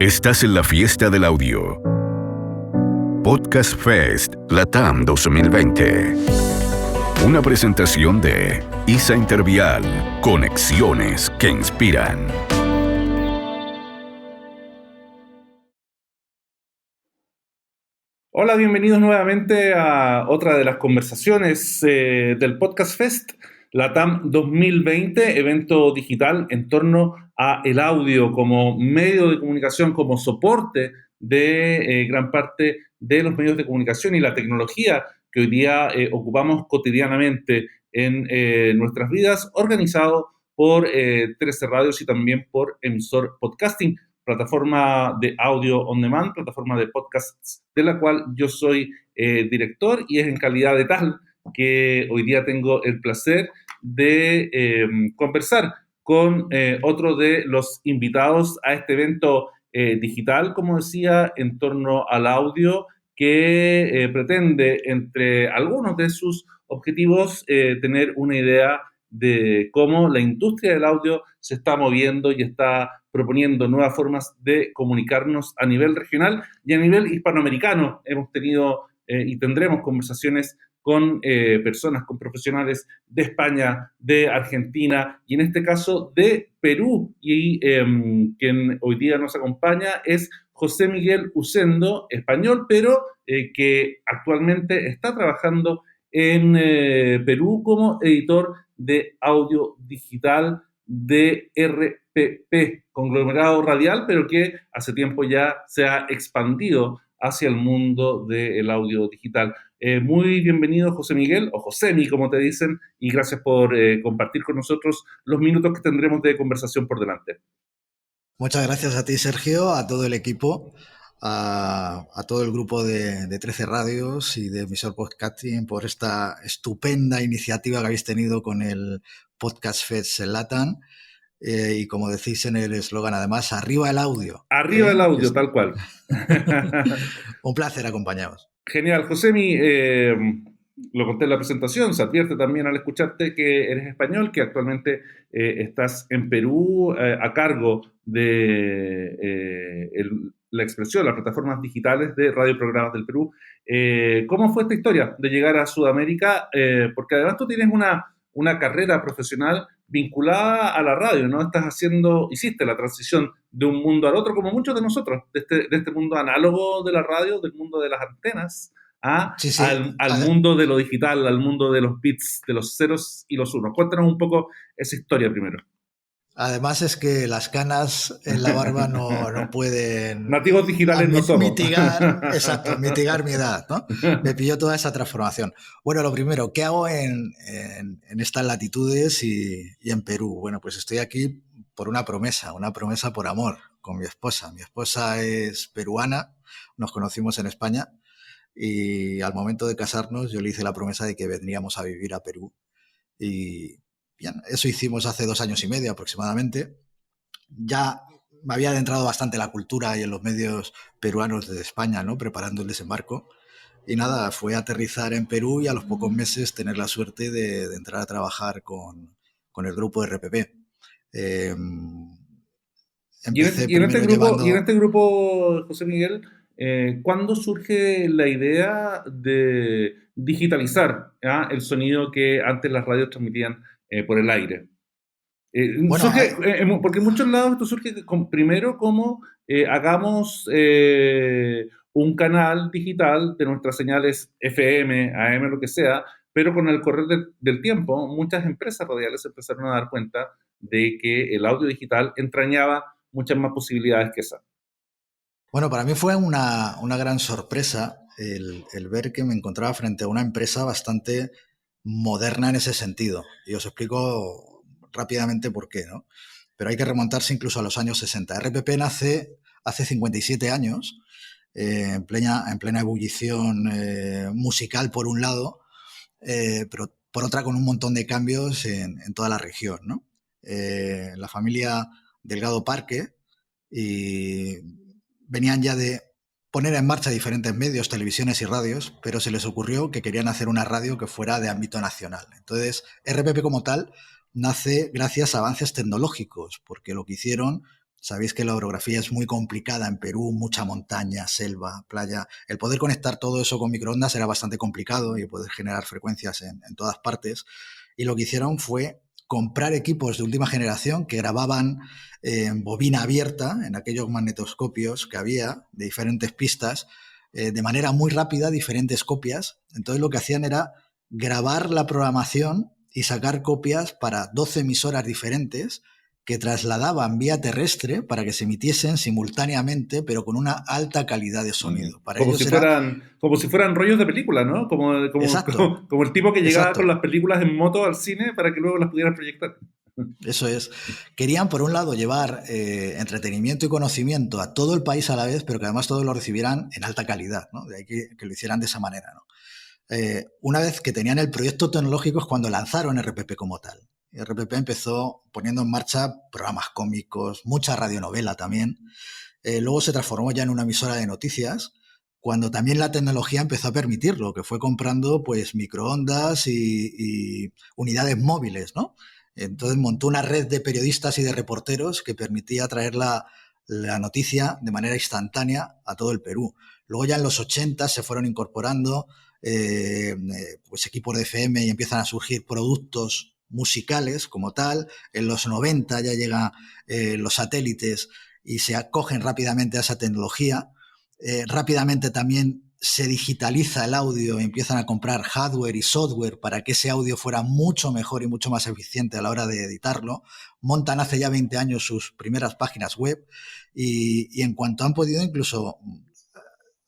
Estás en la fiesta del audio. Podcast Fest LATAM 2020. Una presentación de ISA Intervial. Conexiones que inspiran. Hola, bienvenidos nuevamente a otra de las conversaciones del Podcast Fest LATAM 2020, evento digital en torno a el audio como medio de comunicación, como soporte de gran parte de los medios de comunicación y la tecnología que hoy día ocupamos cotidianamente en nuestras vidas, organizado por 13 Radios y también por Emisor Podcasting, plataforma de audio on demand, plataforma de podcasts de la cual yo soy director, y es en calidad de tal que hoy día tengo el placer de conversar con otro de los invitados a este evento digital, como decía, en torno al audio, que pretende, entre algunos de sus objetivos, tener una idea de cómo la industria del audio se está moviendo y está proponiendo nuevas formas de comunicarnos a nivel regional y a nivel hispanoamericano. Hemos tenido y tendremos conversaciones con personas, con profesionales de España, de Argentina y en este caso de Perú. Y quien hoy día nos acompaña es José Miguel Ucendo, español, pero que actualmente está trabajando en Perú como editor de audio digital de RPP, conglomerado radial, pero que hace tiempo ya se ha expandido hacia el mundo del audio digital. Muy bienvenido, José Miguel, o Josemi, como te dicen, y gracias por compartir con nosotros los minutos que tendremos de conversación por delante. Muchas gracias a ti, Sergio, a todo el equipo, a todo el grupo de 13 Radios y de Emisor Podcasting por esta estupenda iniciativa que habéis tenido con el Podcast Fest LATAM. Y como decís en el eslogan, además, arriba el audio. Arriba el audio, tal cual. Un placer acompañaros. Genial. Josemi, lo conté en la presentación, se advierte también al escucharte que eres español, que actualmente estás en Perú a cargo de la expresión, las plataformas digitales de radioprogramas del Perú. ¿Cómo fue esta historia de llegar a Sudamérica? Porque además tú tienes una carrera profesional vinculada a la radio, ¿no? Hiciste la transición de un mundo al otro, como muchos de nosotros, de este mundo análogo de la radio, del mundo de las antenas, Sí. al mundo de lo digital, al mundo de los bits, de los ceros y los unos. Cuéntanos un poco esa historia primero. Además es que las canas en la barba no pueden... Nativos digitales no somos. Mitigar mi edad, ¿no? Me pilló toda esa transformación. Bueno, lo primero, ¿qué hago en estas latitudes y en Perú? Bueno, pues estoy aquí por una promesa por amor con mi esposa. Mi esposa es peruana, nos conocimos en España y al momento de casarnos yo le hice la promesa de que vendríamos a vivir a Perú. Y bien, eso hicimos hace 2 años y medio aproximadamente. Ya me había adentrado bastante en la cultura y en los medios peruanos de España, ¿no? Preparando el desembarco. Y nada, fue aterrizar en Perú y a los pocos meses tener la suerte de entrar a trabajar con el grupo RPP. Y en este grupo, José Miguel, ¿cuándo surge la idea de digitalizar el sonido que antes las radios transmitían por el aire? Bueno, porque en muchos lados esto surge primero como hagamos un canal digital de nuestras señales FM, AM, lo que sea, pero con el correr del tiempo, muchas empresas radiales empezaron a dar cuenta de que el audio digital entrañaba muchas más posibilidades que esa. Bueno, para mí fue una gran sorpresa el ver que me encontraba frente a una empresa bastante moderna en ese sentido. Y os explico rápidamente por qué, ¿no? Pero hay que remontarse incluso a los años 60. RPP nace hace 57 años, en plena ebullición musical por un lado, pero por otra con un montón de cambios en toda la región, ¿no? La familia Delgado Parque y venían ya de poner en marcha diferentes medios, televisiones y radios, pero se les ocurrió que querían hacer una radio que fuera de ámbito nacional. Entonces, RPP como tal nace gracias a avances tecnológicos, porque lo que hicieron Sabéis que la orografía es muy complicada en Perú, mucha montaña, selva, playa. El poder conectar todo eso con microondas era bastante complicado y poder generar frecuencias en todas partes. Y lo que hicieron fue comprar equipos de última generación que grababan en bobina abierta, en aquellos magnetoscopios que había de diferentes pistas, de manera muy rápida, diferentes copias. Entonces lo que hacían era grabar la programación y sacar copias para 12 emisoras diferentes que trasladaban vía terrestre para que se emitiesen simultáneamente, pero con una alta calidad de sonido. Para Como ellos si era... como si fueran rollos de película, ¿no? Exacto, Como el tipo que llegaba con exacto. las películas en moto al cine para que luego las pudieran proyectar. Eso es. Querían, por un lado, llevar entretenimiento y conocimiento a todo el país a la vez, pero que además todos lo recibieran en alta calidad, ¿no? De ahí que lo hicieran de esa manera, ¿no? Una vez que tenían el proyecto tecnológico es cuando lanzaron RPP como tal. RPP empezó poniendo en marcha programas cómicos, mucha radionovela también. Luego se transformó ya en una emisora de noticias, cuando también la tecnología empezó a permitirlo, que fue comprando pues microondas y unidades móviles, ¿no? Entonces montó una red de periodistas y de reporteros que permitía traer la noticia de manera instantánea a todo el Perú. Luego ya en los 80 se fueron incorporando pues equipos de FM y empiezan a surgir productos musicales como tal. En los 90 ya llegan los satélites y se acogen rápidamente a esa tecnología. Rápidamente también se digitaliza el audio y empiezan a comprar hardware y software para que ese audio fuera mucho mejor y mucho más eficiente a la hora de editarlo. Montan hace ya 20 años sus primeras páginas web y en cuanto han podido incluso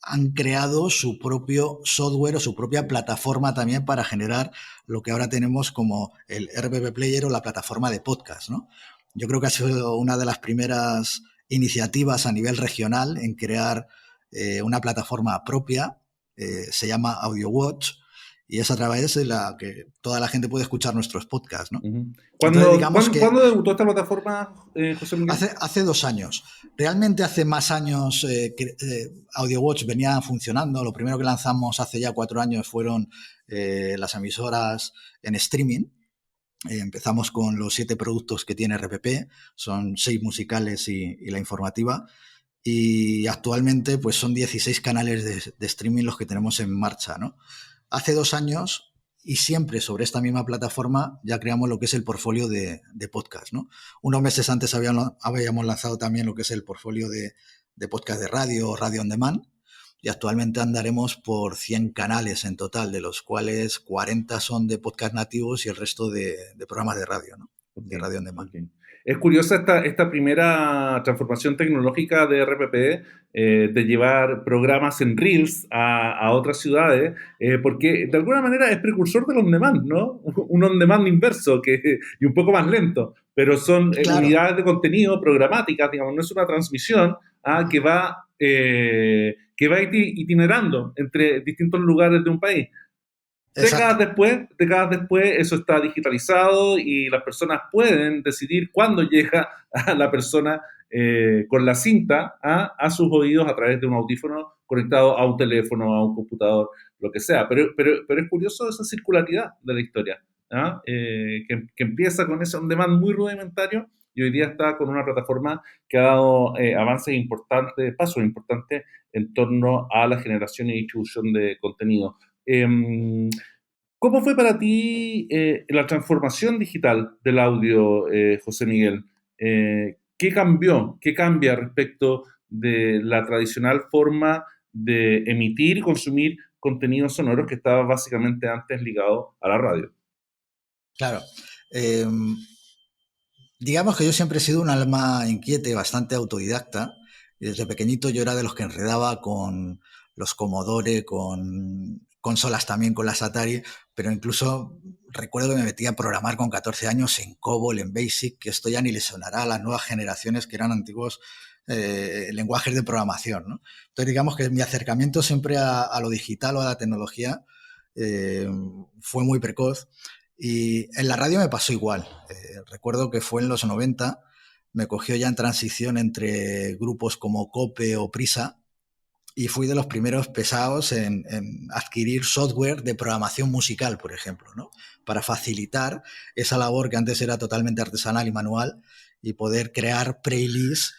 han creado su propio software o su propia plataforma también para generar lo que ahora tenemos como el RPP Player o la plataforma de podcast, ¿no? Yo creo que ha sido una de las primeras iniciativas a nivel regional en crear una plataforma propia, se llama AudioWatch, y es a través de la que toda la gente puede escuchar nuestros podcasts, ¿no? Entonces, digamos que ¿Cuándo debutó esta plataforma, José Miguel? Hace 2 años. Realmente hace más años que AudioWatch venía funcionando. Lo primero que lanzamos hace ya 4 años fueron las emisoras en streaming. Empezamos con los 7 productos que tiene RPP, son 6 musicales y la informativa. Y actualmente pues son 16 canales de streaming los que tenemos en marcha, ¿no? Hace 2 años, y siempre sobre esta misma plataforma, ya creamos lo que es el portfolio de podcast, ¿no? Unos meses antes habíamos lanzado también lo que es el portfolio de podcast de radio, radio on demand, y actualmente andaremos por 100 canales en total, de los cuales 40 son de podcast nativos y el resto de programas de radio, ¿no? Okay, de radio on demand. Okay. Es curiosa esta primera transformación tecnológica de RPP, de llevar programas en Reels a otras ciudades, porque de alguna manera es precursor del on-demand, ¿no? Un on-demand inverso y un poco más lento, pero son claro, unidades de contenido programáticas, digamos, no es una transmisión que va itinerando entre distintos lugares de un país. Décadas después eso está digitalizado y las personas pueden decidir cuándo llega a la persona con la cinta a sus oídos a través de un audífono conectado a un teléfono, a un computador, lo que sea. Pero es curioso esa circularidad de la historia, que empieza con ese on demand muy rudimentario y hoy día está con una plataforma que ha dado avances importantes, pasos importantes en torno a la generación y distribución de contenido. ¿Cómo fue para ti la transformación digital del audio, José Miguel? ¿Qué cambió? ¿Qué cambia respecto de la tradicional forma de emitir y consumir contenidos sonoros que estaba básicamente antes ligado a la radio? Claro. Digamos que yo siempre he sido un alma inquieta y bastante autodidacta. Y desde pequeñito yo era de los que enredaba con los Commodore, con consolas también, con las Atari, pero incluso recuerdo que me metía a programar con 14 años en COBOL, en BASIC, que esto ya ni le sonará a las nuevas generaciones que eran antiguos lenguajes de programación, ¿no? Entonces digamos que mi acercamiento siempre a lo digital o a la tecnología fue muy precoz. Y en la radio me pasó igual. Recuerdo que fue en los 90, me cogió ya en transición entre grupos como COPE o Prisa y fui de los primeros pesados en adquirir software de programación musical, por ejemplo, ¿no? Para facilitar esa labor que antes era totalmente artesanal y manual y poder crear playlists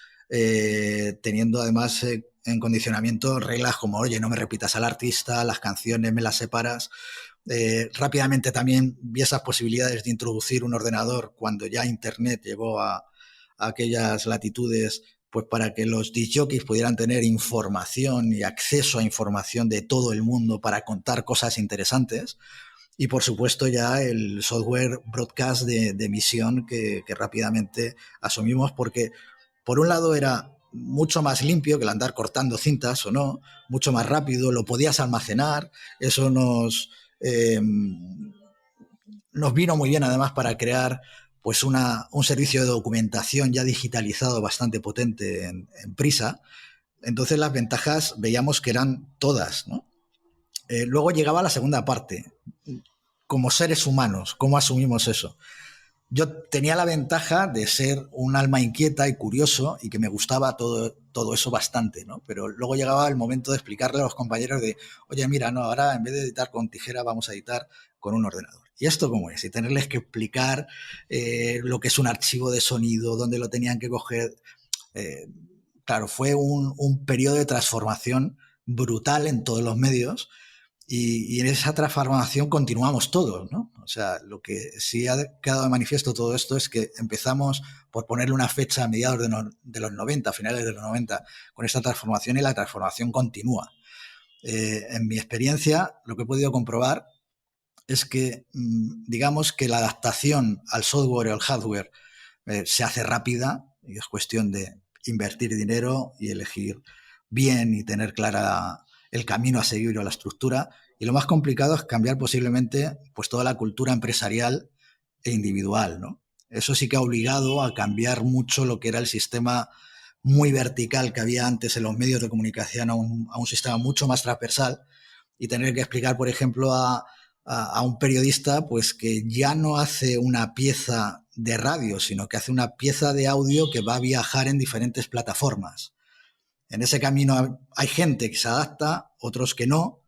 teniendo además en condicionamiento reglas como, oye, no me repitas al artista, las canciones me las separas. Rápidamente también vi esas posibilidades de introducir un ordenador cuando ya Internet llegó a aquellas latitudes, pues para que los disc jockeys pudieran tener información y acceso a información de todo el mundo para contar cosas interesantes. Y por supuesto ya el software broadcast de emisión que rápidamente asumimos, porque por un lado era mucho más limpio que el andar cortando cintas o no, mucho más rápido, lo podías almacenar, eso nos vino muy bien además para crear pues un servicio de documentación ya digitalizado bastante potente en Prisa. Entonces las ventajas veíamos que eran todas, ¿no? Luego llegaba la segunda parte, como seres humanos, ¿cómo asumimos eso? Yo tenía la ventaja de ser un alma inquieta y curioso y que me gustaba todo eso bastante, ¿no? Pero luego llegaba el momento de explicarle a los compañeros de, oye, mira, no, ahora en vez de editar con tijera vamos a editar con un ordenador. ¿Y esto cómo es? Y tenerles que explicar lo que es un archivo de sonido, dónde lo tenían que coger. Claro, fue un periodo de transformación brutal en todos los medios. Y en esa transformación continuamos todos, ¿no? O sea, lo que sí ha quedado de manifiesto todo esto es que empezamos, por ponerle una fecha a mediados de los 90, finales de los 90, con esta transformación, y la transformación continúa. En mi experiencia, lo que he podido comprobar es que, digamos que la adaptación al software o al hardware se hace rápida, y es cuestión de invertir dinero y elegir bien y tener clara el camino a seguir o la estructura, y lo más complicado es cambiar posiblemente pues toda la cultura empresarial e individual, ¿no? Eso sí que ha obligado a cambiar mucho lo que era el sistema muy vertical que había antes en los medios de comunicación a un sistema mucho más transversal, y tener que explicar, por ejemplo, a un periodista pues que ya no hace una pieza de radio, sino que hace una pieza de audio que va a viajar en diferentes plataformas. En ese camino hay gente que se adapta, otros que no,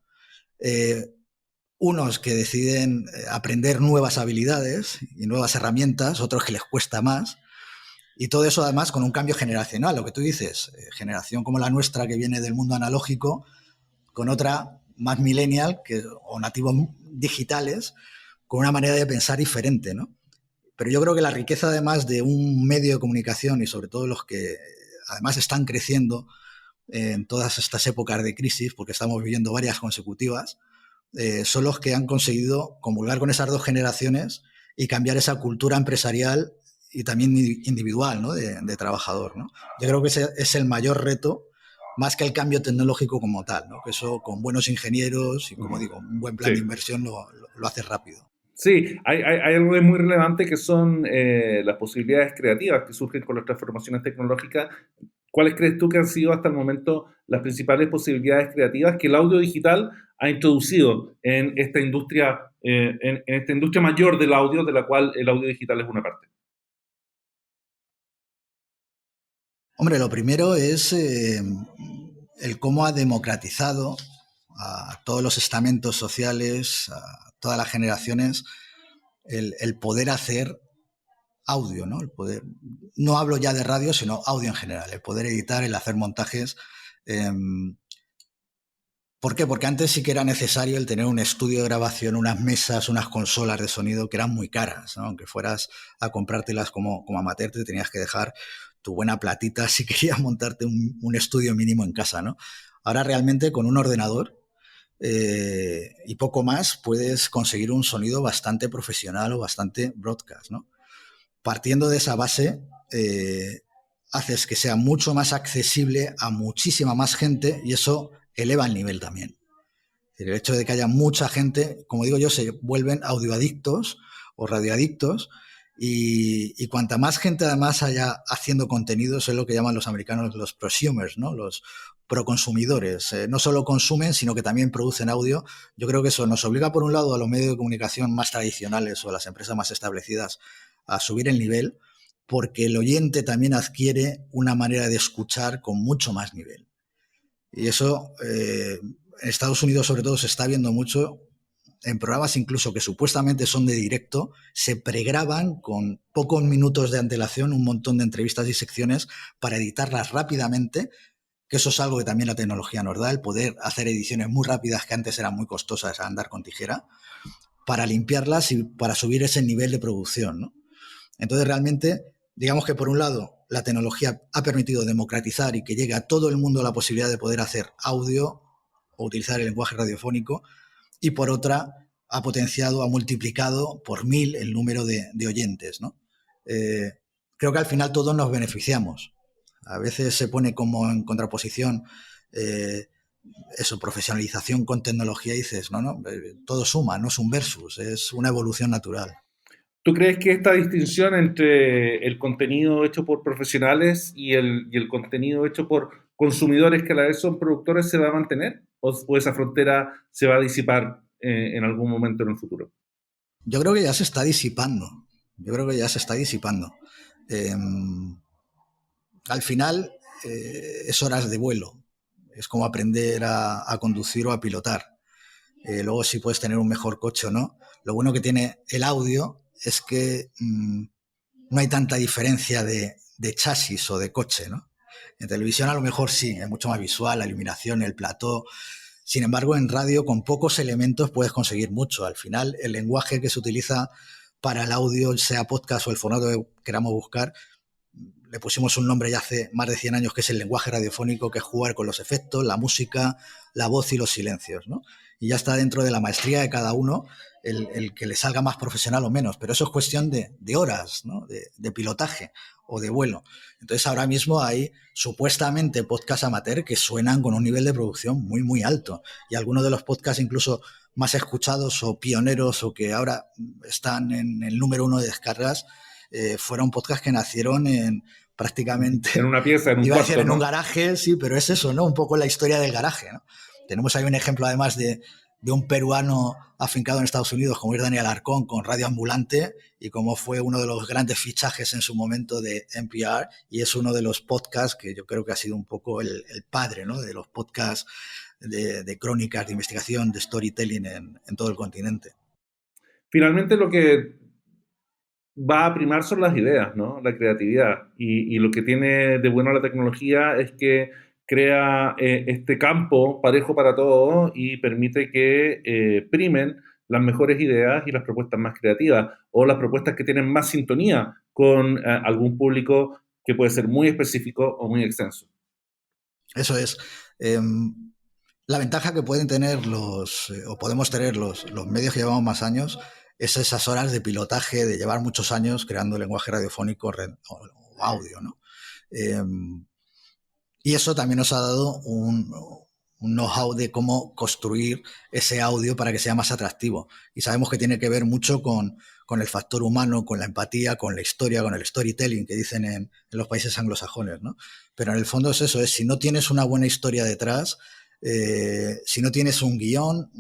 unos que deciden aprender nuevas habilidades y nuevas herramientas, otros que les cuesta más, y todo eso además con un cambio generacional, lo que tú dices, generación como la nuestra que viene del mundo analógico, con otra más millennial o nativos digitales, con una manera de pensar diferente, ¿no? Pero yo creo que la riqueza además de un medio de comunicación, y sobre todo los que además están creciendo en todas estas épocas de crisis, porque estamos viviendo varias consecutivas, son los que han conseguido comulgar con esas dos generaciones y cambiar esa cultura empresarial y también individual, ¿no? de trabajador, ¿no? Yo creo que ese es el mayor reto, más que el cambio tecnológico como tal, ¿no? Que eso con buenos ingenieros y, como digo, un buen plan de inversión lo hace rápido. Sí, hay algo muy relevante que son las posibilidades creativas que surgen con las transformaciones tecnológicas. ¿Cuáles crees tú que han sido hasta el momento las principales posibilidades creativas que el audio digital ha introducido en esta industria, en esta industria mayor del audio, de la cual el audio digital es una parte? Hombre, lo primero es el cómo ha democratizado a todos los estamentos sociales, a todas las generaciones, el poder hacer audio, ¿no? El poder, no hablo ya de radio, sino audio en general, el poder editar, el hacer montajes. ¿Por qué? Porque antes sí que era necesario el tener un estudio de grabación, unas mesas, unas consolas de sonido que eran muy caras, ¿no? Aunque fueras a comprártelas como amateur, te tenías que dejar tu buena platita si querías montarte un estudio mínimo en casa, ¿no? Ahora realmente con un ordenador y poco más puedes conseguir un sonido bastante profesional o bastante broadcast, ¿no? Partiendo de esa base, haces que sea mucho más accesible a muchísima más gente, y eso eleva el nivel también. El hecho de que haya mucha gente, como digo yo, se vuelven audioadictos o radioadictos, y cuanta más gente además haya haciendo contenidos, es lo que llaman los americanos los prosumers, ¿no? Los proconsumidores. No solo consumen, sino que también producen audio. Yo creo que eso nos obliga, por un lado, a los medios de comunicación más tradicionales o a las empresas más establecidas a subir el nivel, porque el oyente también adquiere una manera de escuchar con mucho más nivel. Y eso en Estados Unidos sobre todo se está viendo mucho en programas incluso que supuestamente son de directo, se pregraban con pocos minutos de antelación un montón de entrevistas y secciones para editarlas rápidamente, que eso es algo que también la tecnología nos da, el poder hacer ediciones muy rápidas que antes eran muy costosas a andar con tijera, para limpiarlas y para subir ese nivel de producción, ¿no? Entonces, realmente, digamos que por un lado, la tecnología ha permitido democratizar y que llegue a todo el mundo la posibilidad de poder hacer audio o utilizar el lenguaje radiofónico, y por otra, ha potenciado, ha multiplicado por 1000 el número de oyentes, ¿no? Creo que al final todos nos beneficiamos. A veces se pone como en contraposición eso, profesionalización con tecnología, y dices, no, todo suma, no es un versus, es una evolución natural. ¿Tú crees que esta distinción entre el contenido hecho por profesionales y el contenido hecho por consumidores que a la vez son productores se va a mantener? ¿O esa frontera se va a disipar en algún momento en el futuro? Yo creo que ya se está disipando. Al final es horas de vuelo. Es como aprender a conducir o a pilotar. Luego si puedes tener un mejor coche o no. Lo bueno que tiene el audio es que no hay tanta diferencia de chasis o de coche, ¿no? En televisión a lo mejor sí, es mucho más visual, la iluminación, el plató. Sin embargo, en radio con pocos elementos puedes conseguir mucho. Al final, el lenguaje que se utiliza para el audio, sea podcast o el formato que queramos buscar, le pusimos un nombre ya hace más de 100 años, que es el lenguaje radiofónico, que es jugar con los efectos, la música, la voz y los silencios, ¿no? Y ya está dentro de la maestría de cada uno el que le salga más profesional o menos, pero eso es cuestión de horas, ¿no? de pilotaje o de vuelo. Entonces ahora mismo hay supuestamente podcasts amateur que suenan con un nivel de producción muy, muy alto, y algunos de los podcasts incluso más escuchados o pioneros o que ahora están en el número 1 de descargas, fueron podcasts que nacieron prácticamente... En una pieza, en un iba cuarto, a decir en un ¿no? garaje, sí, pero es eso, ¿no? Un poco la historia del garaje, ¿no? Tenemos ahí un ejemplo además de un peruano afincado en Estados Unidos como es Daniel Arcón, con Radio Ambulante, y como fue uno de los grandes fichajes en su momento de NPR, y es uno de los podcasts que yo creo que ha sido un poco el padre, ¿no? De los podcasts de crónicas, de investigación, de storytelling en todo el continente. Finalmente lo que va a primar son las ideas, ¿no? La creatividad. Y lo que tiene de bueno la tecnología es que crea este campo parejo para todos y permite que primen las mejores ideas y las propuestas más creativas, o las propuestas que tienen más sintonía con algún público que puede ser muy específico o muy extenso. Eso es. La ventaja que pueden tener o podemos tener los medios que llevamos más años, es esas horas de pilotaje, de llevar muchos años creando lenguaje radiofónico o audio, ¿no? Y eso también nos ha dado un know-how de cómo construir ese audio para que sea más atractivo. Y sabemos que tiene que ver mucho con el factor humano, con la empatía, con la historia, con el storytelling que dicen en los países anglosajones, ¿no? Pero en el fondo es eso, si no tienes una buena historia detrás, si no tienes un guión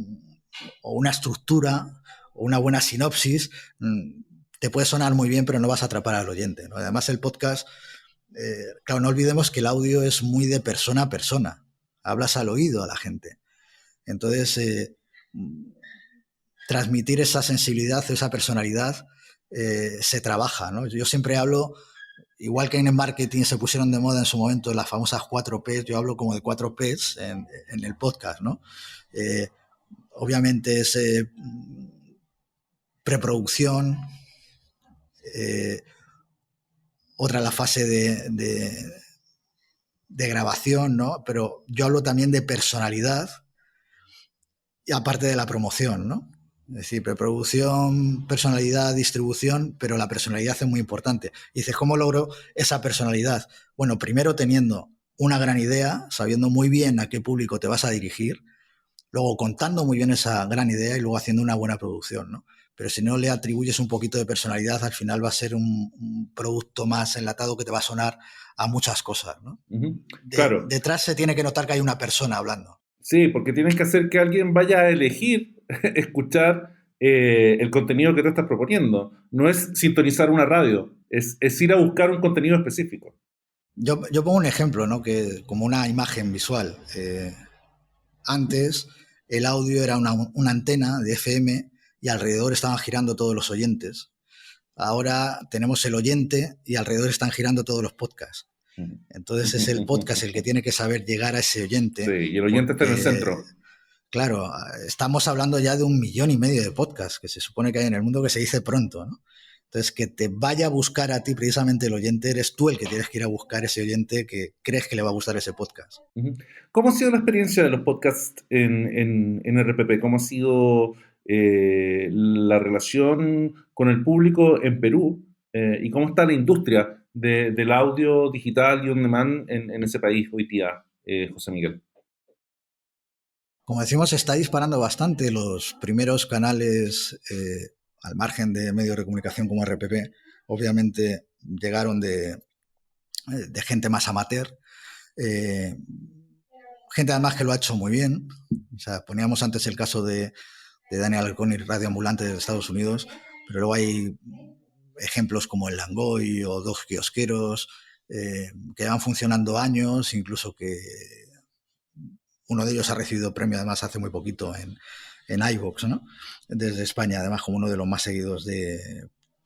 o una estructura o una buena sinopsis, te puede sonar muy bien, pero no vas a atrapar al oyente, ¿no? Además, el podcast, claro, no olvidemos que el audio es muy de persona a persona. Hablas al oído a la gente. Entonces, transmitir esa sensibilidad, esa personalidad, se trabaja, ¿no? Yo siempre hablo, igual que en el marketing se pusieron de moda en su momento las famosas 4 Ps, yo hablo como de 4 Ps en el podcast, ¿no? Obviamente es preproducción, otra la fase de grabación, ¿no? Pero yo hablo también de personalidad, y aparte de la promoción, ¿no? Es decir, preproducción, personalidad, distribución, pero la personalidad es muy importante. Y dices, ¿cómo logro esa personalidad? Bueno, primero teniendo una gran idea, sabiendo muy bien a qué público te vas a dirigir, luego contando muy bien esa gran idea y luego haciendo una buena producción, ¿no? Pero si no le atribuyes un poquito de personalidad, al final va a ser un producto más enlatado que te va a sonar a muchas cosas, ¿no? Claro. Detrás se tiene que notar que hay una persona hablando. Sí, porque tienes que hacer que alguien vaya a elegir escuchar el contenido que tú estás proponiendo. No es sintonizar una radio, es ir a buscar un contenido específico. Yo pongo un ejemplo, ¿no? Que, como una imagen visual. Antes el audio era una antena de FM y alrededor estaban girando todos los oyentes. Ahora tenemos el oyente y alrededor están girando todos los podcasts. Entonces es el podcast el que tiene que saber llegar a ese oyente. Sí, y el oyente está en el centro. Claro, estamos hablando ya de 1,5 millones de podcasts que se supone que hay en el mundo, que se dice pronto, ¿no? Entonces, que te vaya a buscar a ti precisamente el oyente, eres tú el que tienes que ir a buscar ese oyente que crees que le va a gustar ese podcast. ¿Cómo ha sido la experiencia de los podcasts en RPP? ¿Cómo ha sido la relación con el público en Perú? ¿Y cómo está la industria del audio digital y on demand en ese país hoy día, José Miguel? Como decimos, está disparando bastante. Los primeros canales, al margen de medios de comunicación como RPP, obviamente llegaron de gente más amateur, gente además que lo ha hecho muy bien. O sea, poníamos antes el caso de Daniel Alconi, Radio Ambulante de Estados Unidos, pero luego hay ejemplos como el Langoy o Dos Kiosqueros, que llevan funcionando años, incluso que uno de ellos ha recibido premio además hace muy poquito en iVoox, ¿no? Desde España, además como uno de los más seguidos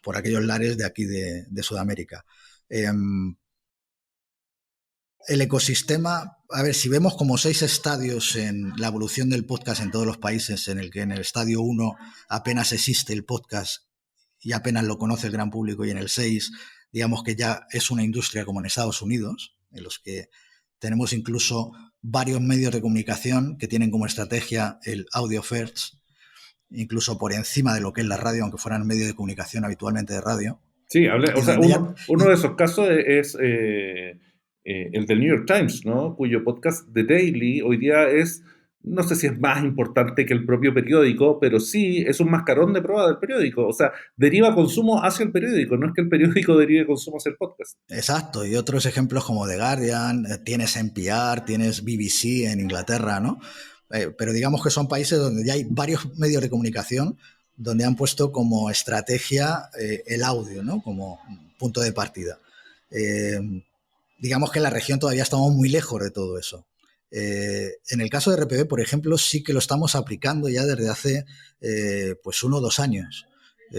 por aquellos lares de aquí de Sudamérica. El ecosistema, a ver, si vemos como 6 estadios en la evolución del podcast en todos los países, en el que en el estadio 1 apenas existe el podcast y apenas lo conoce el gran público, y en el 6 digamos que ya es una industria como en Estados Unidos, en los que tenemos incluso varios medios de comunicación que tienen como estrategia el audio first, incluso por encima de lo que es la radio, aunque fueran medios de comunicación habitualmente de radio. Sí, uno de esos casos es el del New York Times, ¿no? Cuyo podcast The Daily hoy día es, no sé si es más importante que el propio periódico, pero sí es un mascarón de prueba del periódico. O sea, deriva consumo hacia el periódico, no es que el periódico derive consumo hacia el podcast. Exacto, y otros ejemplos como The Guardian, tienes NPR, tienes BBC en Inglaterra, ¿no? Pero digamos que son países donde ya hay varios medios de comunicación donde han puesto como estrategia el audio, ¿no? Como punto de partida. Digamos que en la región todavía estamos muy lejos de todo eso. En el caso de RPP, por ejemplo, sí que lo estamos aplicando ya desde hace pues 1 o 2 años.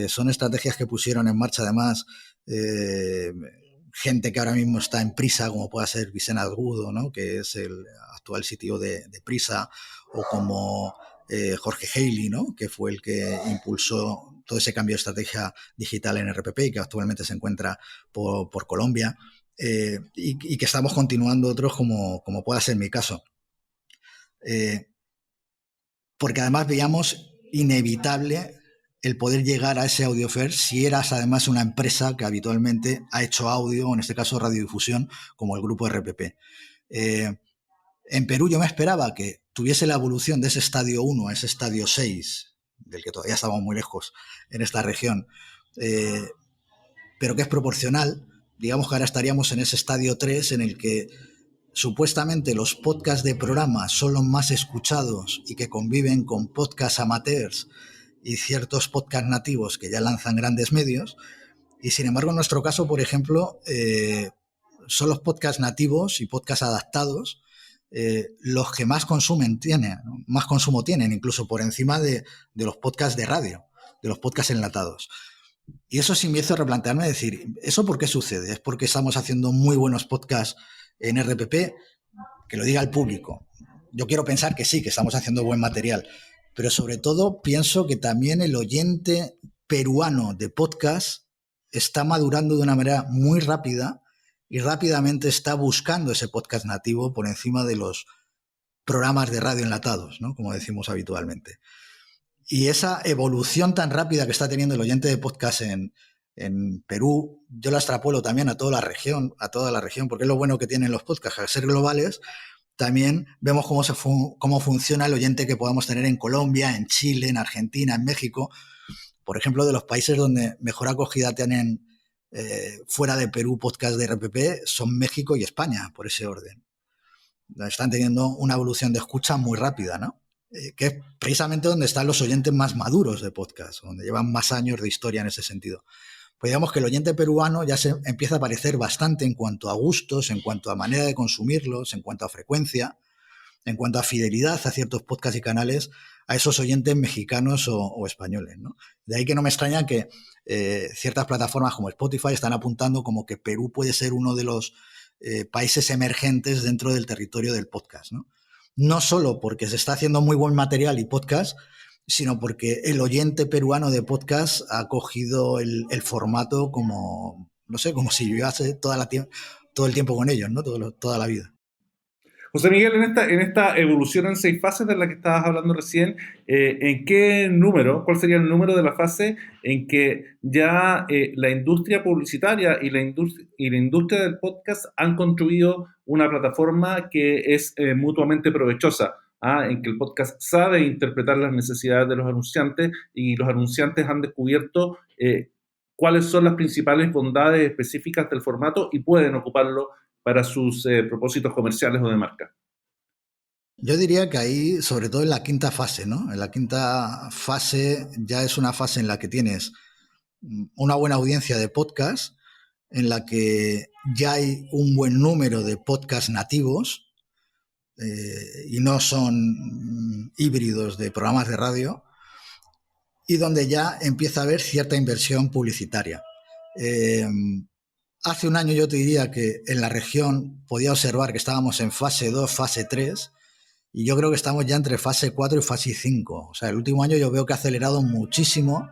Son estrategias que pusieron en marcha además gente que ahora mismo está en Prisa, como pueda ser Vicent Agudo, ¿no? Que es el actual CTO de Prisa, o como Jorge Haley, ¿no? Que fue el que impulsó todo ese cambio de estrategia digital en RPP y que actualmente se encuentra por Colombia. Y que estamos continuando otros como pueda ser mi caso. Porque además veíamos inevitable el poder llegar a ese audio first si eras además una empresa que habitualmente ha hecho audio, o en este caso radiodifusión, como el grupo RPP. En Perú yo me esperaba que tuviese la evolución de ese estadio 1 a ese estadio 6, del que todavía estábamos muy lejos en esta región, pero que es proporcional. Digamos que ahora estaríamos en ese estadio 3 en el que supuestamente los podcasts de programa son los más escuchados y que conviven con podcasts amateurs y ciertos podcasts nativos que ya lanzan grandes medios. Y sin embargo, en nuestro caso, por ejemplo, son los podcasts nativos y podcasts adaptados los que más consumo tienen, incluso por encima de los podcasts de radio, de los podcasts enlatados. Y eso sí me hizo replantearme, decir, ¿eso por qué sucede? ¿Es porque estamos haciendo muy buenos podcasts en RPP? Que lo diga el público. Yo quiero pensar que sí, que estamos haciendo buen material, pero sobre todo pienso que también el oyente peruano de podcast está madurando de una manera muy rápida y rápidamente está buscando ese podcast nativo por encima de los programas de radio enlatados, ¿no? Como decimos habitualmente. Y esa evolución tan rápida que está teniendo el oyente de podcast en Perú, yo la extrapolo también a toda la región, porque es lo bueno que tienen los podcasts. Al ser globales, también vemos cómo funciona el oyente que podamos tener en Colombia, en Chile, en Argentina, en México. Por ejemplo, de los países donde mejor acogida tienen fuera de Perú podcast de RPP son México y España, por ese orden. Están teniendo una evolución de escucha muy rápida, ¿no? Que es precisamente donde están los oyentes más maduros de podcast, donde llevan más años de historia en ese sentido. Pues digamos que el oyente peruano ya se empieza a parecer bastante en cuanto a gustos, en cuanto a manera de consumirlos, en cuanto a frecuencia, en cuanto a fidelidad a ciertos podcasts y canales a esos oyentes mexicanos o españoles, ¿no? De ahí que no me extraña que ciertas plataformas como Spotify están apuntando como que Perú puede ser uno de los países emergentes dentro del territorio del podcast, ¿no? No solo porque se está haciendo muy buen material y podcast, sino porque el oyente peruano de podcast ha cogido el formato como, no sé, como si viviese todo el tiempo con ellos, ¿no? Toda la vida. José Miguel, en esta evolución en 6 fases de la que estabas hablando recién, ¿en qué número, cuál sería el número de la fase en que ya la industria publicitaria y la industria del podcast han construido una plataforma que es mutuamente provechosa? En que el podcast sabe interpretar las necesidades de los anunciantes y los anunciantes han descubierto cuáles son las principales bondades específicas del formato y pueden ocuparlo para sus propósitos comerciales o de marca. Yo diría que ahí, sobre todo en la quinta fase, ¿no? En la quinta fase ya es una fase en la que tienes una buena audiencia de podcast, en la que ya hay un buen número de podcasts nativos y no son híbridos de programas de radio, y donde ya empieza a haber cierta inversión publicitaria. Hace un año yo te diría que en la región podía observar que estábamos en fase 2, fase 3, y yo creo que estamos ya entre fase 4 y fase 5. O sea, el último año yo veo que ha acelerado muchísimo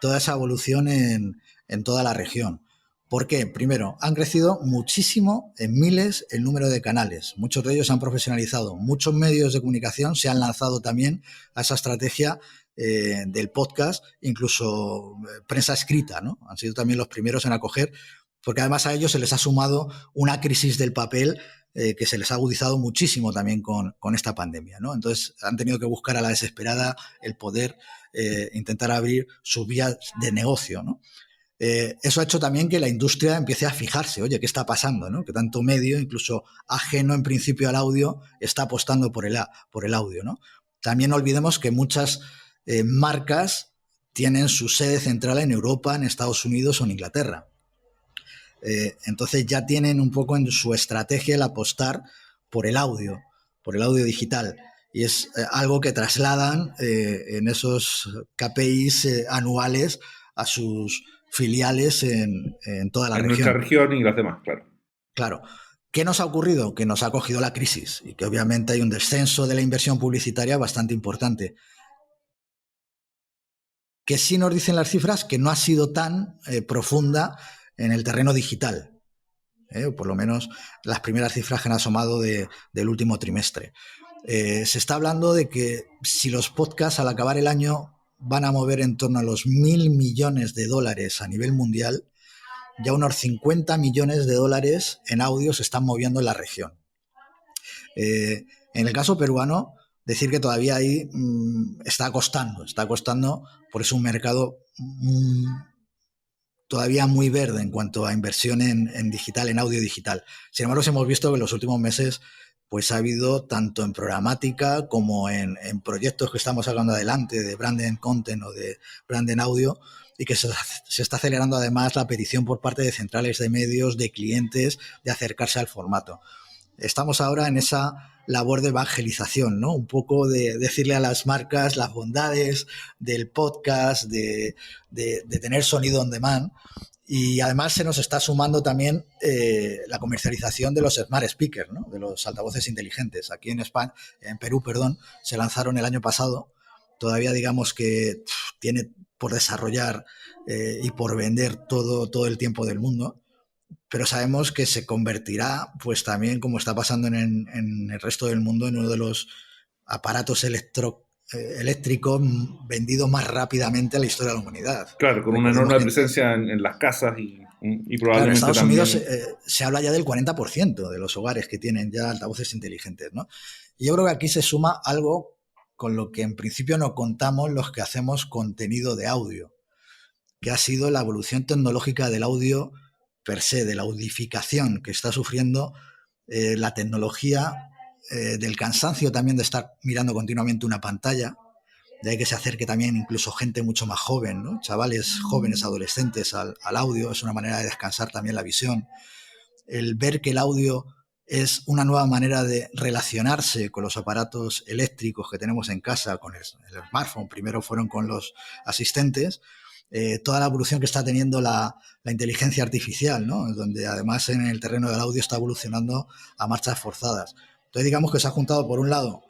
toda esa evolución en toda la región. ¿Por qué? Primero, han crecido muchísimo en miles el número de canales. Muchos de ellos se han profesionalizado. Muchos medios de comunicación se han lanzado también a esa estrategia del podcast, incluso prensa escrita, ¿no? Han sido también los primeros en acoger, porque además a ellos se les ha sumado una crisis del papel que se les ha agudizado muchísimo también con esta pandemia, ¿no? Entonces han tenido que buscar a la desesperada el poder intentar abrir sus vías de negocio, ¿no? Eso ha hecho también que la industria empiece a fijarse, oye, ¿qué está pasando, ¿no? Que tanto medio, incluso ajeno en principio al audio, está apostando por el audio, ¿no? También no olvidemos que muchas marcas tienen su sede central en Europa, en Estados Unidos o en Inglaterra. Entonces ya tienen un poco en su estrategia el apostar por el audio digital. Y es algo que trasladan en esos KPIs anuales a sus filiales en toda la región. En nuestra región y las demás, claro. Claro. ¿Qué nos ha ocurrido? Que nos ha cogido la crisis y que obviamente hay un descenso de la inversión publicitaria bastante importante. Que sí nos dicen las cifras que no ha sido tan profunda en el terreno digital. Por lo menos las primeras cifras que han asomado del último trimestre. Se está hablando de que si los podcasts al acabar el año van a mover en torno a los 1.000 millones de dólares a nivel mundial, ya unos 50 millones de dólares en audio se están moviendo en la región. En el caso peruano, decir que todavía ahí está costando, por eso un mercado todavía muy verde en cuanto a inversión en digital, en audio digital. Sin embargo, hemos visto que en los últimos meses pues ha habido tanto en programática como en proyectos que estamos sacando adelante de branding content o de branding audio, y que se está acelerando además la petición por parte de centrales de medios, de clientes, de acercarse al formato. Estamos ahora en esa labor de evangelización, ¿no? Un poco de decirle a las marcas las bondades del podcast, de tener sonido on demand. Y además se nos está sumando también la comercialización de los smart speakers, ¿no? De los altavoces inteligentes. Aquí en España, en Perú, se lanzaron el año pasado. Todavía digamos que tiene por desarrollar y por vender todo el tiempo del mundo. Pero sabemos que se convertirá, pues también, como está pasando en el resto del mundo, en uno de los aparatos eléctricos vendidos más rápidamente a la historia de la humanidad. Claro, con una enorme presencia en las casas y probablemente claro, en Estados también... Unidos se habla ya del 40% de los hogares que tienen ya altavoces inteligentes, ¿no? Y yo creo que aquí se suma algo con lo que en principio no contamos los que hacemos contenido de audio, que ha sido la evolución tecnológica del audio per se, de la audificación que está sufriendo la tecnología, del cansancio también de estar mirando continuamente una pantalla, de ahí que se acerque también incluso gente mucho más joven, ¿no? Chavales jóvenes, adolescentes al audio, es una manera de descansar también la visión. El ver que el audio es una nueva manera de relacionarse con los aparatos eléctricos que tenemos en casa, con el smartphone. Primero fueron con los asistentes. Toda la evolución que está teniendo la inteligencia artificial, ¿no? Donde además en el terreno del audio está evolucionando a marchas forzadas. Entonces digamos que se ha juntado por un lado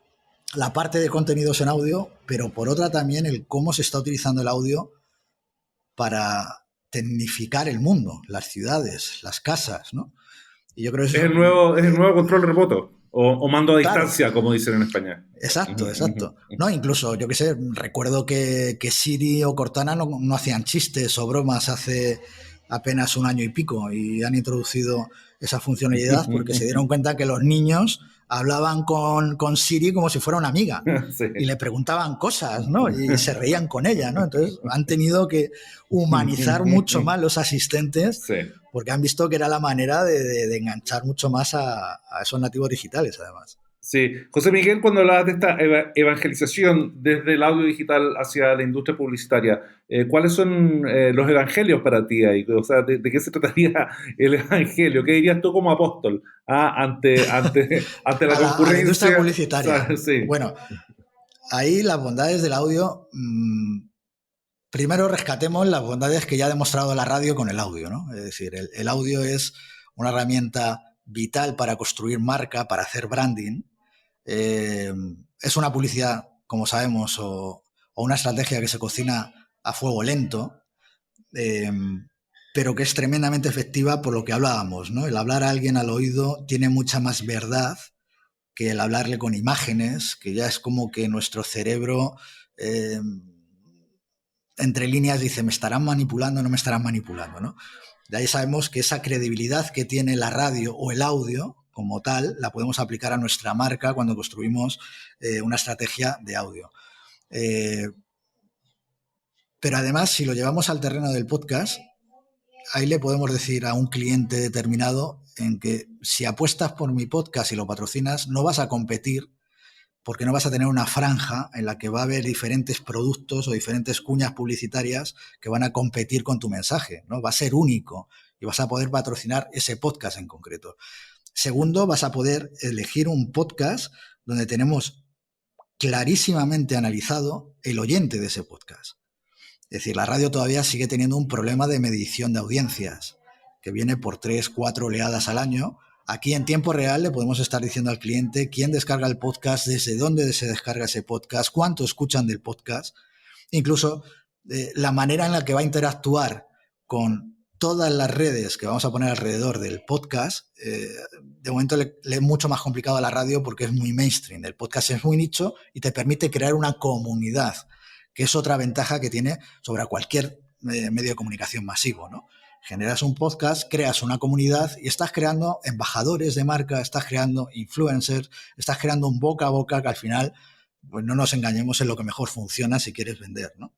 la parte de contenidos en audio, pero por otra también el cómo se está utilizando el audio para tecnificar el mundo, las ciudades, las casas, ¿no? Y yo creo que es el nuevo control remoto o mando a distancia, claro, como dicen en España. Exacto. No, incluso, yo qué sé, recuerdo que Siri o Cortana no hacían chistes o bromas hace apenas un año y pico, y han introducido esa funcionalidad porque se dieron cuenta que los niños hablaban con Siri como si fuera una amiga, sí, y le preguntaban cosas, ¿no? Y se reían con ella, ¿no? Entonces han tenido que humanizar mucho más los asistentes, sí, porque han visto que era la manera de enganchar mucho más a esos nativos digitales, además. Sí. José Miguel, cuando hablabas de esta evangelización desde el audio digital hacia la industria publicitaria, ¿cuáles son los evangelios para ti ahí? O sea, ¿de qué se trataría el evangelio? ¿Qué dirías tú como apóstol ante la concurrencia? A la industria publicitaria. O sea, sí. Bueno, ahí las bondades del audio... primero rescatemos las bondades que ya ha demostrado la radio con el audio, ¿no? Es decir, el audio es una herramienta vital para construir marca, para hacer branding. Es una publicidad, como sabemos, o una estrategia que se cocina a fuego lento, pero que es tremendamente efectiva por lo que hablábamos, ¿no? El hablar a alguien al oído tiene mucha más verdad que el hablarle con imágenes, que ya es como que nuestro cerebro... entre líneas dice, ¿me estarán manipulando o no me estarán manipulando, ¿no? De ahí sabemos que esa credibilidad que tiene la radio o el audio como tal, la podemos aplicar a nuestra marca cuando construimos una estrategia de audio. Pero además, si lo llevamos al terreno del podcast, ahí le podemos decir a un cliente determinado en que si apuestas por mi podcast y lo patrocinas, no vas a competir, porque no vas a tener una franja en la que va a haber diferentes productos o diferentes cuñas publicitarias que van a competir con tu mensaje, ¿no? Va a ser único y vas a poder patrocinar ese podcast en concreto. Segundo, vas a poder elegir un podcast donde tenemos clarísimamente analizado el oyente de ese podcast. Es decir, la radio todavía sigue teniendo un problema de medición de audiencias, que viene por 3, 4 oleadas al año. Aquí en tiempo real le podemos estar diciendo al cliente quién descarga el podcast, desde dónde se descarga ese podcast, cuánto escuchan del podcast, incluso la manera en la que va a interactuar con todas las redes que vamos a poner alrededor del podcast. De momento le es mucho más complicado a la radio porque es muy mainstream. El podcast es muy nicho y te permite crear una comunidad, que es otra ventaja que tiene sobre cualquier medio de comunicación masivo, ¿no? Generas un podcast, creas una comunidad y estás creando embajadores de marca, estás creando influencers, estás creando un boca a boca que al final, pues no nos engañemos, en lo que mejor funciona si quieres vender, ¿no?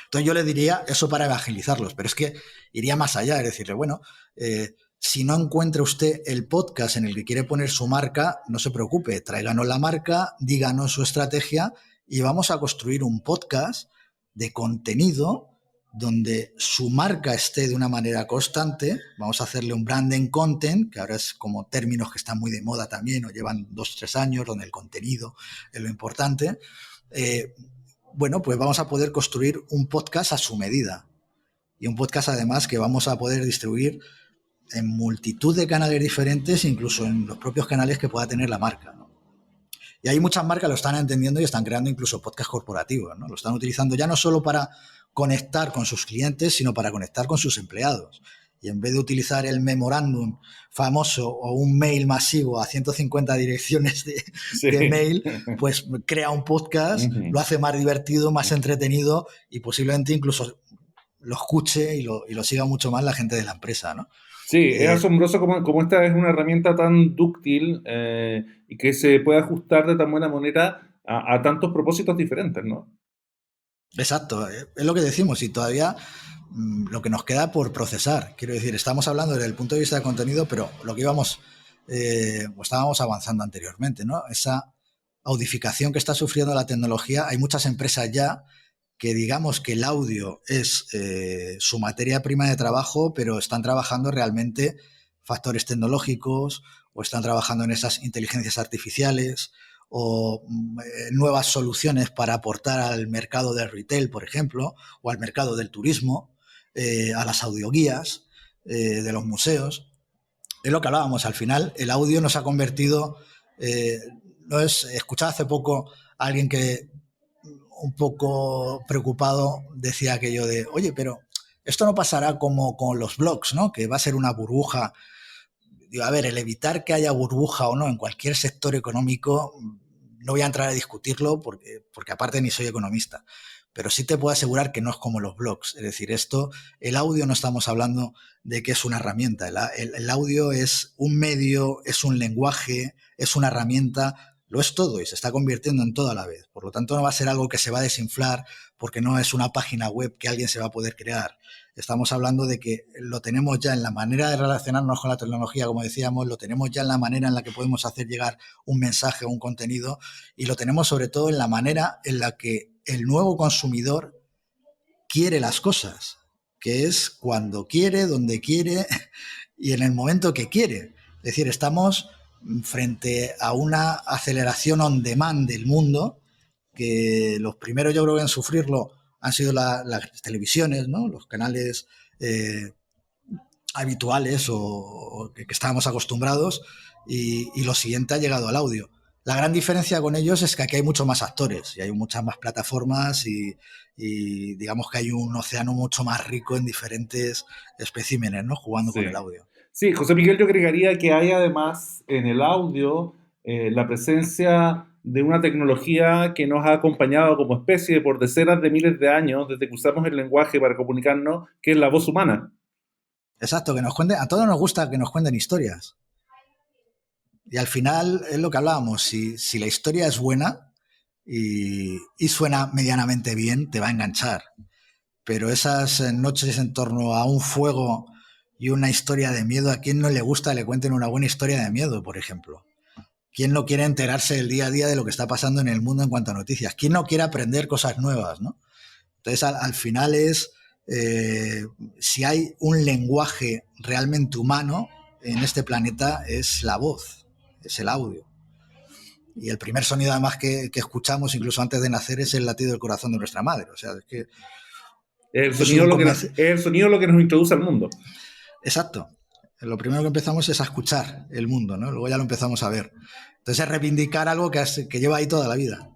Entonces yo le diría eso para evangelizarlos, pero es que iría más allá, es decirle, bueno, si no encuentra usted el podcast en el que quiere poner su marca, no se preocupe, tráiganos la marca, díganos su estrategia y vamos a construir un podcast de contenido donde su marca esté de una manera constante. Vamos a hacerle un branding content, que ahora es como términos que están muy de moda también, o llevan 2 o 3 años, donde el contenido es lo importante. Bueno, pues vamos a poder construir un podcast a su medida. Y un podcast además que vamos a poder distribuir en multitud de canales diferentes, incluso en los propios canales que pueda tener la marca, ¿no? Y ahí muchas marcas lo están entendiendo y están creando incluso podcast corporativos, ¿no? Lo están utilizando ya no solo para conectar con sus clientes, sino para conectar con sus empleados. Y en vez de utilizar el memorándum famoso o un mail masivo a 150 direcciones de mail, pues crea un podcast, lo hace más divertido, más entretenido y posiblemente incluso lo escuche y lo siga mucho más la gente de la empresa, ¿no? Sí, es asombroso como esta es una herramienta tan dúctil y que se puede ajustar de tan buena manera a tantos propósitos diferentes, ¿no? Exacto, es lo que decimos y todavía lo que nos queda por procesar. Quiero decir, estamos hablando desde el punto de vista de contenido, pero lo que estábamos avanzando anteriormente, ¿no? Esa audificación que está sufriendo la tecnología, hay muchas empresas ya que digamos que el audio es su materia prima de trabajo, pero están trabajando realmente factores tecnológicos o están trabajando en esas inteligencias artificiales o nuevas soluciones para aportar al mercado del retail, por ejemplo, o al mercado del turismo, a las audioguías de los museos. Es lo que hablábamos, al final el audio nos ha convertido, escuchaba hace poco a alguien que un poco preocupado decía aquello de, oye, pero esto no pasará como con los blogs, ¿no? Que va a ser una burbuja. Digo, a ver, el evitar que haya burbuja o no en cualquier sector económico, no voy a entrar a discutirlo porque aparte ni soy economista, pero sí te puedo asegurar que no es como los blogs. Es decir, el audio no estamos hablando de que es una herramienta. El audio es un medio, es un lenguaje, es una herramienta, lo es todo y se está convirtiendo en todo a la vez. Por lo tanto, no va a ser algo que se va a desinflar porque no es una página web que alguien se va a poder crear. Estamos hablando de que lo tenemos ya en la manera de relacionarnos con la tecnología, como decíamos, lo tenemos ya en la manera en la que podemos hacer llegar un mensaje o un contenido y lo tenemos sobre todo en la manera en la que el nuevo consumidor quiere las cosas, que es cuando quiere, donde quiere y en el momento que quiere. Es decir, estamos frente a una aceleración on demand del mundo que los primeros yo creo que en sufrirlo han sido las televisiones, ¿no? Los canales habituales o que estábamos acostumbrados y lo siguiente ha llegado al audio. La gran diferencia con ellos es que aquí hay muchos más actores y hay muchas más plataformas y digamos que hay un océano mucho más rico en diferentes especímenes, ¿no? Jugando con el audio. Sí, José Miguel, yo agregaría que hay además en el audio la presencia de una tecnología que nos ha acompañado como especie por decenas de miles de años desde que usamos el lenguaje para comunicarnos, que es la voz humana. Exacto, que nos cuenten, a todos nos gusta que nos cuenten historias. Y al final es lo que hablábamos, si la historia es buena y suena medianamente bien, te va a enganchar. Pero esas noches en torno a un fuego y una historia de miedo, ¿a quién no le gusta que le cuenten una buena historia de miedo, por ejemplo? ¿Quién no quiere enterarse del día a día de lo que está pasando en el mundo en cuanto a noticias? ¿Quién no quiere aprender cosas nuevas, ¿no? Entonces, al final es, si hay un lenguaje realmente humano en este planeta, es la voz, es el audio. Y el primer sonido, además, que escuchamos, incluso antes de nacer, es el latido del corazón de nuestra madre. O sea, es que... Es el sonido lo que nos introduce al mundo. Exacto. Lo primero que empezamos es a escuchar el mundo, ¿no? Luego ya lo empezamos a ver. Entonces es reivindicar algo que lleva ahí toda la vida.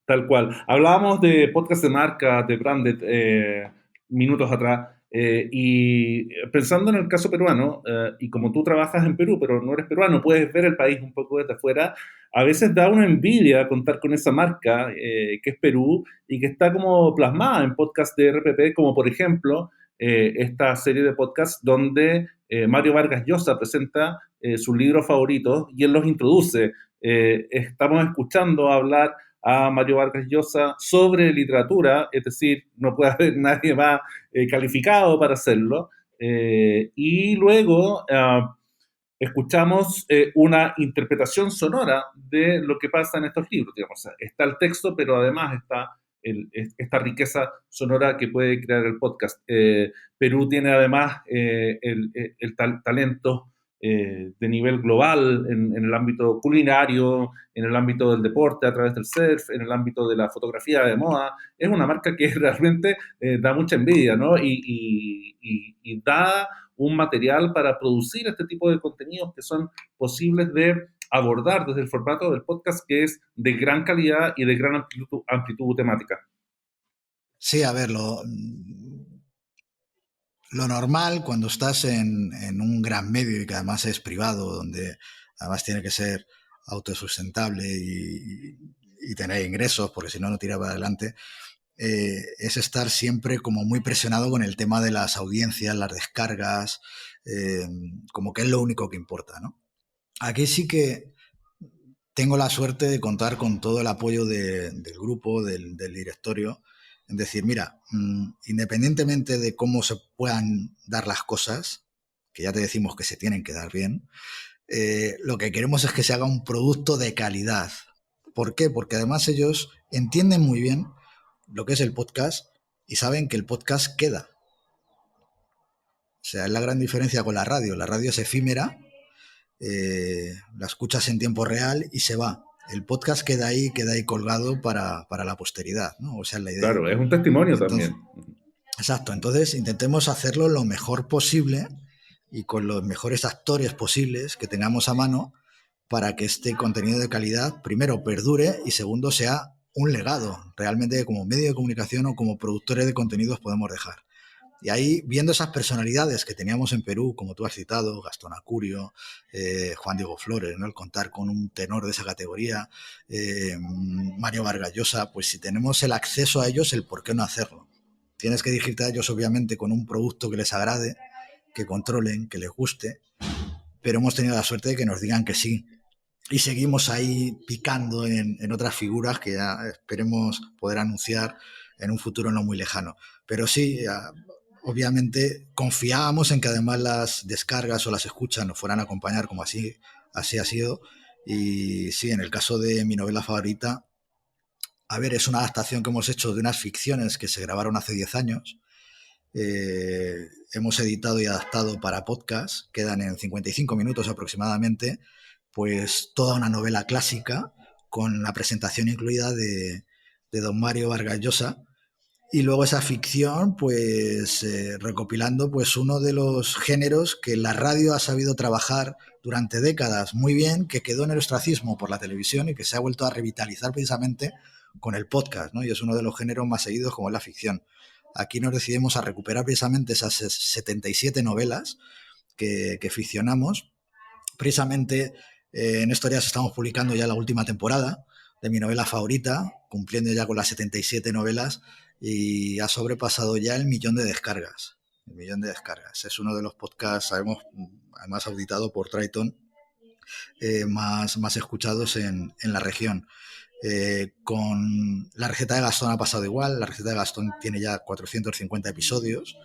Tal cual. Hablábamos de podcast de marca, de branded, minutos atrás, y pensando en el caso peruano, y como tú trabajas en Perú, pero no eres peruano, puedes ver el país un poco desde afuera, a veces da una envidia contar con esa marca que es Perú y que está como plasmada en podcast de RPP, como por ejemplo esta serie de podcasts donde Mario Vargas Llosa presenta sus libros favoritos y él los introduce. Estamos escuchando hablar a Mario Vargas Llosa sobre literatura, es decir, no puede haber nadie más calificado para hacerlo, y luego escuchamos una interpretación sonora de lo que pasa en estos libros, digamos. O sea, está el texto, pero además está esta riqueza sonora que puede crear el podcast. Perú tiene además el talento de nivel global en el ámbito culinario, en el ámbito del deporte a través del surf, en el ámbito de la fotografía de moda. Es una marca que realmente da mucha envidia, ¿no? Y da un material para producir este tipo de contenidos que son posibles de abordar desde el formato del podcast, que es de gran calidad y de gran amplitud temática. Sí, a ver, lo normal cuando estás en un gran medio y que además es privado, donde además tiene que ser autosustentable y tener ingresos, porque si no, no tira para adelante, es estar siempre como muy presionado con el tema de las audiencias, las descargas, como que es lo único que importa, ¿no? Aquí sí que tengo la suerte de contar con todo el apoyo del grupo, del directorio, en decir, mira, independientemente de cómo se puedan dar las cosas, que ya te decimos que se tienen que dar bien, lo que queremos es que se haga un producto de calidad. ¿Por qué? Porque además ellos entienden muy bien lo que es el podcast y saben que el podcast queda. O sea, es la gran diferencia con la radio. La radio es efímera la escuchas en tiempo real y se va. El podcast queda ahí colgado para la posteridad, ¿no? O sea, es la idea. Claro, es un testimonio Entonces, también. exacto, entonces intentemos hacerlo lo mejor posible y con los mejores actores posibles que tengamos a mano para que este contenido de calidad, primero, perdure y segundo, sea un legado realmente como medio de comunicación o como productores de contenidos podemos dejar. Y ahí, viendo esas personalidades que teníamos en Perú, como tú has citado, Gastón Acurio, Juan Diego Flores, ¿no? El contar con un tenor de esa categoría, Mario Vargas Llosa, pues si tenemos el acceso a ellos, el por qué no hacerlo. Tienes que dirigirte a ellos, obviamente, con un producto que les agrade, que controlen, que les guste, pero hemos tenido la suerte de que nos digan que sí. Y seguimos ahí picando en otras figuras que ya esperemos poder anunciar en un futuro no muy lejano. Pero sí, obviamente confiábamos en que además las descargas o las escuchas nos fueran a acompañar, como así ha sido. Y sí, en el caso de mi novela favorita, a ver, es una adaptación que hemos hecho de unas ficciones que se grabaron hace 10 años. Hemos editado y adaptado para podcast, quedan en 55 minutos aproximadamente, pues toda una novela clásica con la presentación incluida de don Mario Vargas Llosa, y luego esa ficción pues recopilando pues uno de los géneros que la radio ha sabido trabajar durante décadas muy bien, que quedó en el ostracismo por la televisión y que se ha vuelto a revitalizar precisamente con el podcast, ¿no? Y es uno de los géneros más seguidos como es la ficción. Aquí nos decidimos a recuperar precisamente esas 77 novelas que ficcionamos. Precisamente en estos días estamos publicando ya la última temporada de mi novela favorita, cumpliendo ya con las 77 novelas, y ha sobrepasado ya el 1.000.000 de descargas. El 1.000.000 de descargas. Es uno de los podcasts, sabemos, además auditado por Triton, más escuchados en la región. Con la receta de Gastón ha pasado igual. La receta de Gastón tiene ya 450 episodios.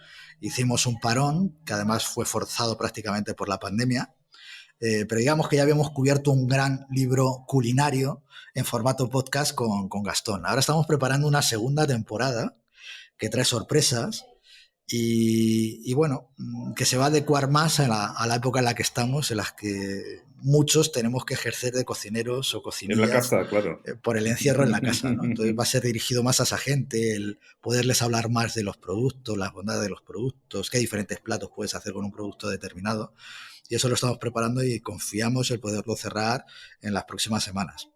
Hicimos un parón, que además fue forzado prácticamente por la pandemia. Pero digamos que ya habíamos cubierto un gran libro culinario en formato podcast con Gastón. Ahora estamos preparando una segunda temporada que trae sorpresas y bueno, que se va a adecuar más a la época en la que estamos, en las que muchos tenemos que ejercer de cocineros o En la cocinillas casa, claro. por el encierro en la casa, ¿no? Entonces va a ser dirigido más a esa gente, el poderles hablar más de los productos, las bondades de los productos, qué diferentes platos puedes hacer con un producto determinado. Y eso lo estamos preparando y confiamos en poderlo cerrar en las próximas semanas.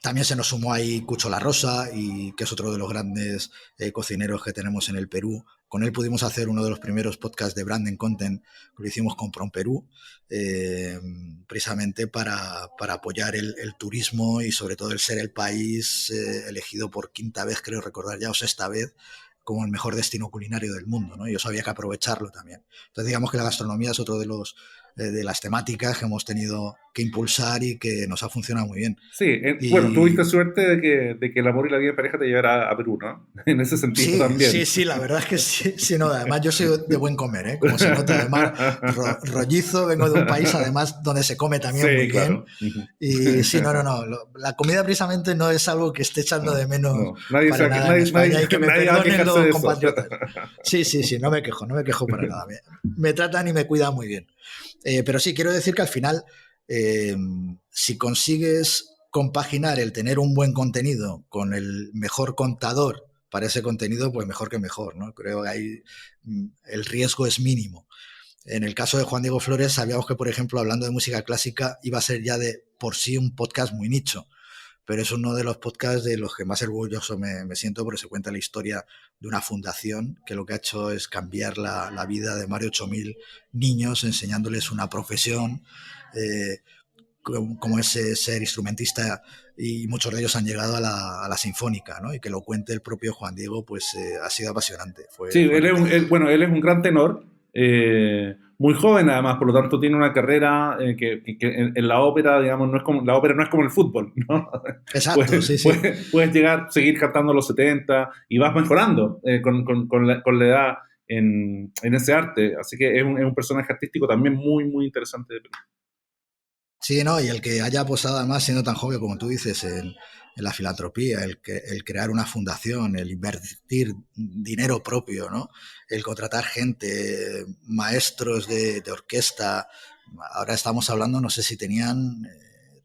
También se nos sumó ahí Cucho La Rosa, y que es otro de los grandes cocineros que tenemos en el Perú. Con él pudimos hacer uno de los primeros podcasts de Branding Content, que lo hicimos con Prom Perú, precisamente para apoyar el turismo y sobre todo el ser el país elegido por quinta vez, creo recordar ya, o sexta vez, como el mejor destino culinario del mundo, ¿no? Y eso había que aprovecharlo también. Entonces digamos que la gastronomía es otro de las temáticas que hemos tenido que impulsar y que nos ha funcionado muy bien. Sí, bueno, tuviste suerte de que el amor y la vida en pareja te llevara a Perú, ¿no? En ese sentido también. Sí, la verdad es que sí, no, además yo soy de buen comer, ¿eh? Como se nota, además rollizo, vengo de un país además donde se come también muy claro. bien. Y sí, no, la comida precisamente no es algo que esté echando de menos nadie para nada en España, y que me perdonen los compatriotas. Sí, no me quejo para nada, me tratan y me cuidan muy bien. Pero sí, quiero decir que al final, si consigues compaginar el tener un buen contenido con el mejor contador para ese contenido, pues mejor que mejor, ¿no? Creo que ahí el riesgo es mínimo. En el caso de Juan Diego Flores, sabíamos que, por ejemplo, hablando de música clásica, iba a ser ya de por sí un podcast muy nicho, pero es uno de los podcasts de los que más orgulloso me siento, porque se cuenta la historia de una fundación que lo que ha hecho es cambiar la vida de más de 8.000 niños, enseñándoles una profesión, como es ser instrumentista, y muchos de ellos han llegado a la sinfónica, ¿no? Y que lo cuente el propio Juan Diego, pues ha sido apasionante. Sí, él es un gran tenor, muy joven además, por lo tanto tiene una carrera que en la ópera, digamos, la ópera no es como el fútbol, ¿no? Exacto, puedes llegar, seguir cantando los 70 y vas mejorando con la edad en ese arte, así que es un personaje artístico también muy, muy interesante de Perú. Sí, ¿no? Y el que haya apostado además siendo tan joven como tú dices en la filantropía, el crear una fundación, el invertir dinero propio, ¿no? El contratar gente, maestros de orquesta. Ahora estamos hablando, no sé si tenían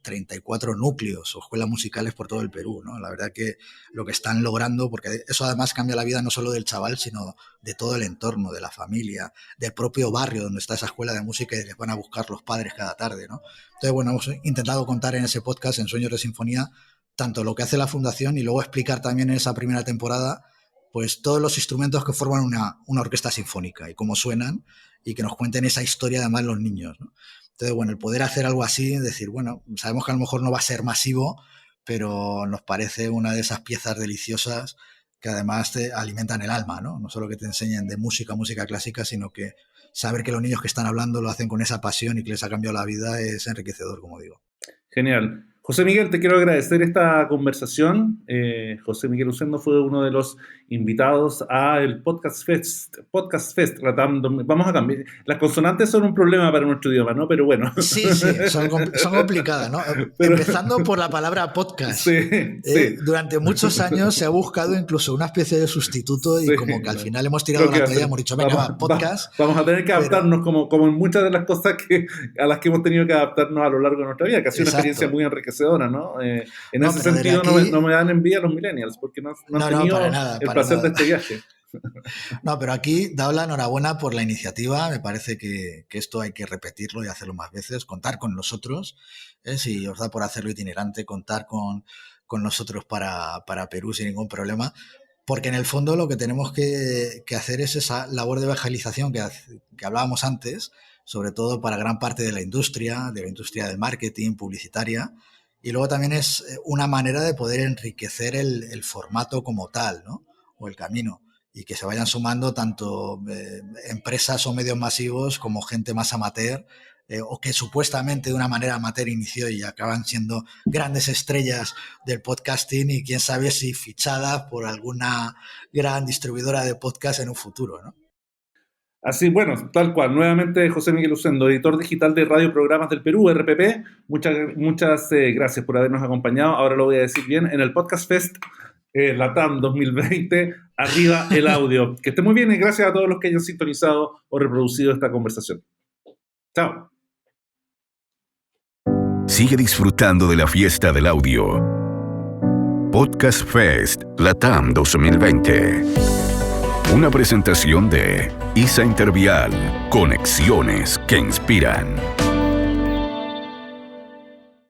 34 núcleos o escuelas musicales por todo el Perú, ¿no? La verdad que lo que están logrando, porque eso además cambia la vida no solo del chaval, sino de todo el entorno, de la familia, del propio barrio donde está esa escuela de música y les van a buscar los padres cada tarde, ¿no? Entonces, bueno, hemos intentado contar en ese podcast, en Sueños de Sinfonía, tanto lo que hace la fundación y luego explicar también en esa primera temporada pues todos los instrumentos que forman una orquesta sinfónica y cómo suenan y que nos cuenten esa historia además los niños, ¿no? Entonces, bueno, el poder hacer algo así, decir, bueno, sabemos que a lo mejor no va a ser masivo, pero nos parece una de esas piezas deliciosas que además te alimentan el alma, ¿no? No solo que te enseñen de música clásica, sino que saber que los niños que están hablando lo hacen con esa pasión y que les ha cambiado la vida es enriquecedor, como digo. Genial. José Miguel, te quiero agradecer esta conversación. José Miguel Lucendo fue uno de los invitados al Podcast Fest. Vamos a cambiar. Las consonantes son un problema para nuestro idioma, ¿no? Pero bueno. Sí, son complicadas, ¿no? Pero, empezando por la palabra podcast. Sí. Durante muchos años se ha buscado incluso una especie de sustituto y como que al final hemos tirado la toalla, hemos dicho, venga, podcast. Vamos a tener que adaptarnos como en muchas de las cosas a las que hemos tenido que adaptarnos a lo largo de nuestra vida, que ha sido una experiencia muy enriquecedora, ¿no? En ese sentido aquí, no me dan envidia los millennials porque no han tenido el placer de este viaje. No, pero aquí dado la enhorabuena por la iniciativa. Me parece que esto hay que repetirlo y hacerlo más veces, contar con nosotros, si os da por hacerlo itinerante, contar con nosotros para Perú sin ningún problema, porque en el fondo lo que tenemos que hacer es esa labor de evangelización que hablábamos antes, sobre todo para gran parte de la industria del marketing, publicitaria. Y luego también es una manera de poder enriquecer el formato como tal, ¿no? O el camino. Y que se vayan sumando tanto empresas o medios masivos como gente más amateur, o que supuestamente de una manera amateur inició y acaban siendo grandes estrellas del podcasting y quién sabe si fichadas por alguna gran distribuidora de podcast en un futuro, ¿no? Así, bueno, tal cual. Nuevamente, José Miguel Lucendo, editor digital de Radio Programas del Perú, RPP. Muchas gracias por habernos acompañado. Ahora lo voy a decir bien. En el Podcast Fest LATAM 2020, arriba el audio. Que esté muy bien y gracias a todos los que hayan sintonizado o reproducido esta conversación. Chao. Sigue disfrutando de la fiesta del audio. Podcast Fest LATAM 2020. Una presentación de ISA Intervial, conexiones que inspiran.